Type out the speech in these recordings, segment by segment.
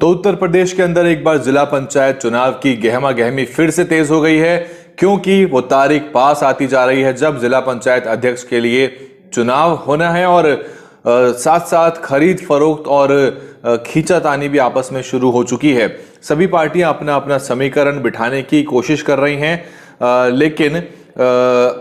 तो उत्तर प्रदेश के अंदर एक बार जिला पंचायत चुनाव की गहमा गहमी फिर से तेज हो गई है, क्योंकि वो तारीख पास आती जा रही है जब जिला पंचायत अध्यक्ष के लिए चुनाव होना है और साथ साथ खरीद फरोख्त और खींचातानी भी आपस में शुरू हो चुकी है। सभी पार्टियां अपना अपना समीकरण बिठाने की कोशिश कर रही हैं, लेकिन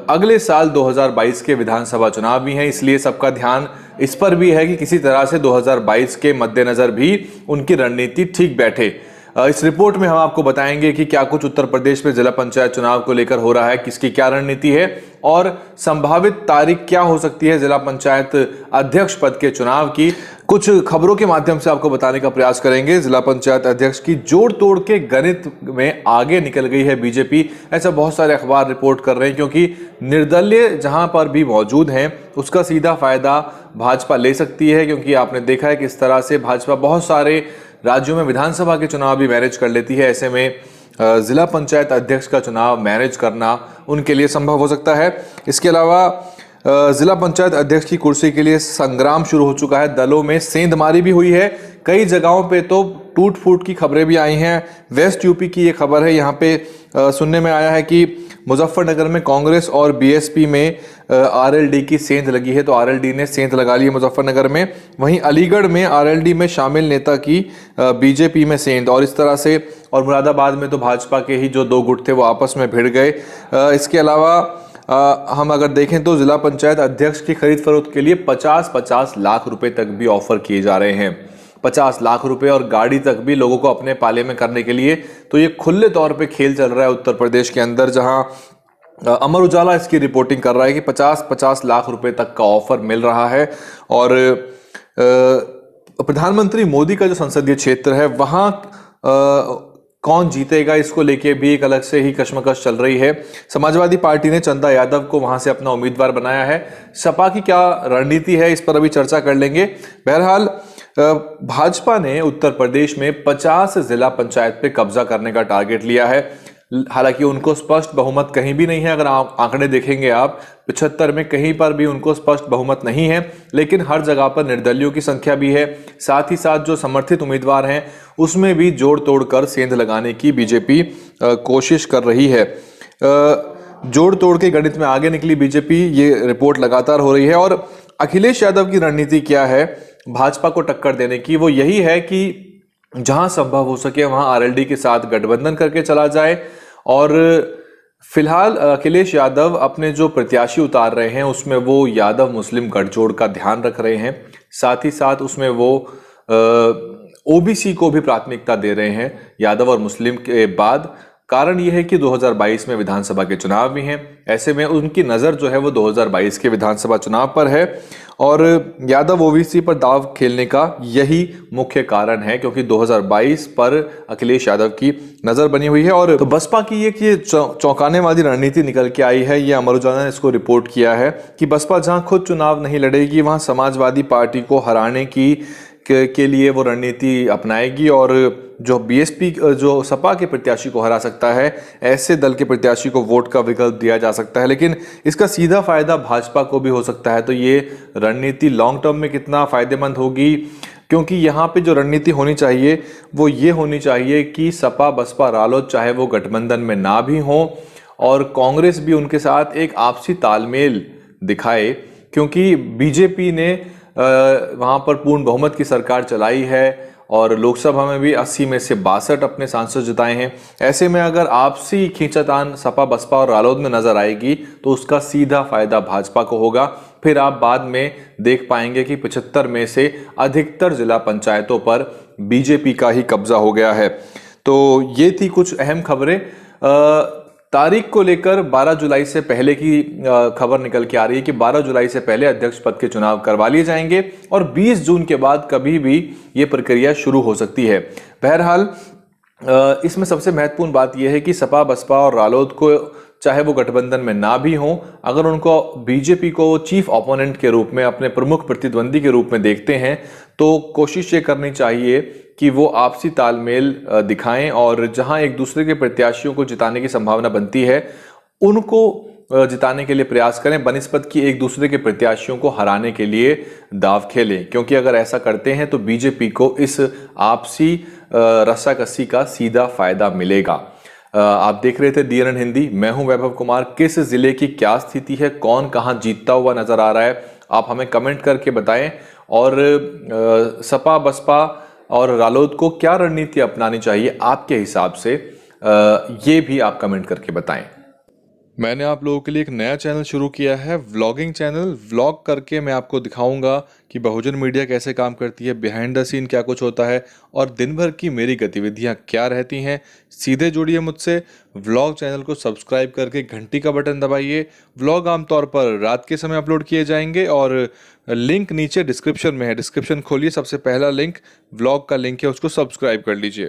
अगले साल 2022 के विधानसभा चुनाव भी हैं, इसलिए सबका ध्यान इस पर भी है कि किसी तरह से 2022 के मद्देनजर भी उनकी रणनीति ठीक बैठे। इस रिपोर्ट में हम आपको बताएंगे कि क्या कुछ उत्तर प्रदेश में जिला पंचायत चुनाव को लेकर हो रहा है, किसकी क्या रणनीति है और संभावित तारीख क्या हो सकती है जिला पंचायत अध्यक्ष पद के चुनाव की। कुछ खबरों के माध्यम से आपको बताने का प्रयास करेंगे। जिला पंचायत अध्यक्ष की जोड़ तोड़ के गणित में आगे निकल गई है बीजेपी, ऐसा बहुत सारे अखबार रिपोर्ट कर रहे हैं, क्योंकि निर्दलीय जहां पर भी मौजूद हैं उसका सीधा फायदा भाजपा ले सकती है, क्योंकि आपने देखा है कि इस तरह से भाजपा बहुत सारे राज्यों में विधानसभा के चुनाव भी मैनेज कर लेती है। ऐसे में जिला पंचायत अध्यक्ष का चुनाव मैनेज करना उनके लिए संभव हो सकता है। इसके अलावा जिला पंचायत अध्यक्ष की कुर्सी के लिए संग्राम शुरू हो चुका है, दलों में सेंधमारी भी हुई है, कई जगहों पे तो टूट फूट की खबरें भी आई हैं। वेस्ट यूपी की ये खबर है, यहाँ पे सुनने में आया है कि मुजफ्फरनगर में कांग्रेस और बीएसपी में आरएलडी की सेंध लगी है, तो आरएलडी ने सेंध लगा ली है मुजफ्फरनगर में। वहीं अलीगढ़ में आरएलडी में शामिल नेता की बीजेपी में सेंध, और इस तरह से, और मुरादाबाद में तो भाजपा के ही जो दो गुट थे वो आपस में भिड़ गए। इसके अलावा हम अगर देखें तो जिला पंचायत अध्यक्ष की खरीद फरोख्त के लिए 50-50 लाख रुपए तक भी ऑफर किए जा रहे हैं। 50 लाख रुपए और गाड़ी तक भी लोगों को अपने पाले में करने के लिए, तो ये खुले तौर पे खेल चल रहा है उत्तर प्रदेश के अंदर, जहां अमर उजाला इसकी रिपोर्टिंग कर रहा है कि 50-50 लाख रुपए तक का ऑफर मिल रहा है। और प्रधानमंत्री मोदी का जो संसदीय क्षेत्र है वहां कौन जीतेगा, इसको लेके भी एक अलग से ही कश्मकश चल रही है। समाजवादी पार्टी ने चंदा यादव को वहां से अपना उम्मीदवार बनाया है। सपा की क्या रणनीति है इस पर अभी चर्चा कर लेंगे। बहरहाल भाजपा ने उत्तर प्रदेश में 50 जिला पंचायत पे कब्जा करने का टारगेट लिया है। हालांकि उनको स्पष्ट बहुमत कहीं भी नहीं है, अगर आप आंकड़े देखेंगे आप 75 में कहीं पर भी उनको स्पष्ट बहुमत नहीं है, लेकिन हर जगह पर निर्दलियों की संख्या भी है। साथ ही साथ जो समर्थित उम्मीदवार हैं उसमें भी जोड़ तोड़ कर सेंध लगाने की बीजेपी कोशिश कर रही है। जोड़ तोड़ के गणित में आगे निकली बीजेपी, ये रिपोर्ट लगातार हो रही है। और अखिलेश यादव की रणनीति क्या है भाजपा को टक्कर देने की, वो यही है कि जहां संभव हो सके वहां आरएलडी के साथ गठबंधन करके चला जाए। और फिलहाल अखिलेश यादव अपने जो प्रत्याशी उतार रहे हैं उसमें वो यादव मुस्लिम गठजोड़ का ध्यान रख रहे हैं, साथ ही साथ उसमें वो ओबीसी को भी प्राथमिकता दे रहे हैं यादव और मुस्लिम के बाद। कारण यह है कि 2022 में विधानसभा के चुनाव भी हैं, ऐसे में उनकी नज़र जो है वो 2022 के विधानसभा चुनाव पर है और यादव ओबीसी पर दाव खेलने का यही मुख्य कारण है, क्योंकि 2022 पर अखिलेश यादव की नज़र बनी हुई है। और तो बसपा की एक ये चौंकाने वाली रणनीति निकल के आई है, ये अमर उजाला ने इसको रिपोर्ट किया है कि बसपा जहां खुद चुनाव नहीं लड़ेगी वहां समाजवादी पार्टी को हराने के लिए वो रणनीति अपनाएगी, और जो बीएसपी जो सपा के प्रत्याशी को हरा सकता है ऐसे दल के प्रत्याशी को वोट का विकल्प दिया जा सकता है, लेकिन इसका सीधा फायदा भाजपा को भी हो सकता है। तो ये रणनीति लॉन्ग टर्म में कितना फायदेमंद होगी, क्योंकि यहाँ पे जो रणनीति होनी चाहिए वो ये होनी चाहिए कि सपा बसपा रालोद चाहे वो गठबंधन में ना भी हो और कांग्रेस भी उनके साथ एक आपसी तालमेल दिखाए, क्योंकि बीजेपी ने वहां पर पूर्ण बहुमत की सरकार चलाई है और लोकसभा में भी 80 में से 62 अपने सांसद जिताए हैं। ऐसे में अगर आपसी खींचातान सपा बसपा और रालोद में नजर आएगी तो उसका सीधा फायदा भाजपा को होगा। फिर आप बाद में देख पाएंगे कि 75 में से अधिकतर जिला पंचायतों पर बीजेपी का ही कब्जा हो गया है। तो ये थी कुछ अहम खबरें। तारीख को लेकर 12 जुलाई से पहले की खबर निकल के आ रही है कि 12 जुलाई से पहले अध्यक्ष पद के चुनाव करवा लिए जाएंगे और 20 जून के बाद कभी भी ये प्रक्रिया शुरू हो सकती है। बहरहाल इसमें सबसे महत्वपूर्ण बात यह है कि सपा बसपा और रालोद को चाहे वो गठबंधन में ना भी हों, अगर उनको बीजेपी को चीफ ओपोनेंट के रूप में, अपने प्रमुख प्रतिद्वंदी के रूप में देखते हैं, तो कोशिश ये करनी चाहिए कि वो आपसी तालमेल दिखाएं और जहां एक दूसरे के प्रत्याशियों को जिताने की संभावना बनती है उनको जिताने के लिए प्रयास करें बनिस्बत की एक दूसरे के प्रत्याशियों को हराने के लिए दाव खेलें, क्योंकि अगर ऐसा करते हैं तो बीजेपी को इस आपसी रस्साकसी का सीधा फायदा मिलेगा। आप देख रहे थे DNN हिंदी, मैं हूं वैभव कुमार। किस जिले की क्या स्थिति है, कौन कहां जीतता हुआ नजर आ रहा है, आप हमें कमेंट करके बताएं। और सपा बसपा और रालोद को क्या रणनीति अपनानी चाहिए आपके हिसाब से, ये भी आप कमेंट करके बताएं। मैंने आप लोगों के लिए एक नया चैनल शुरू किया है, व्लॉगिंग चैनल। व्लॉग करके मैं आपको दिखाऊंगा कि बहुजन मीडिया कैसे काम करती है, बिहाइंड द सीन क्या कुछ होता है और दिन भर की मेरी गतिविधियां क्या रहती हैं। सीधे जुड़िए मुझसे, व्लॉग चैनल को सब्सक्राइब करके घंटी का बटन दबाइए। व्लॉग आमतौर पर रात के समय अपलोड किए जाएंगे और लिंक नीचे डिस्क्रिप्शन में है, डिस्क्रिप्शन खोलिए, सबसे पहला लिंक व्लॉग का लिंक है, उसको सब्सक्राइब कर लीजिए।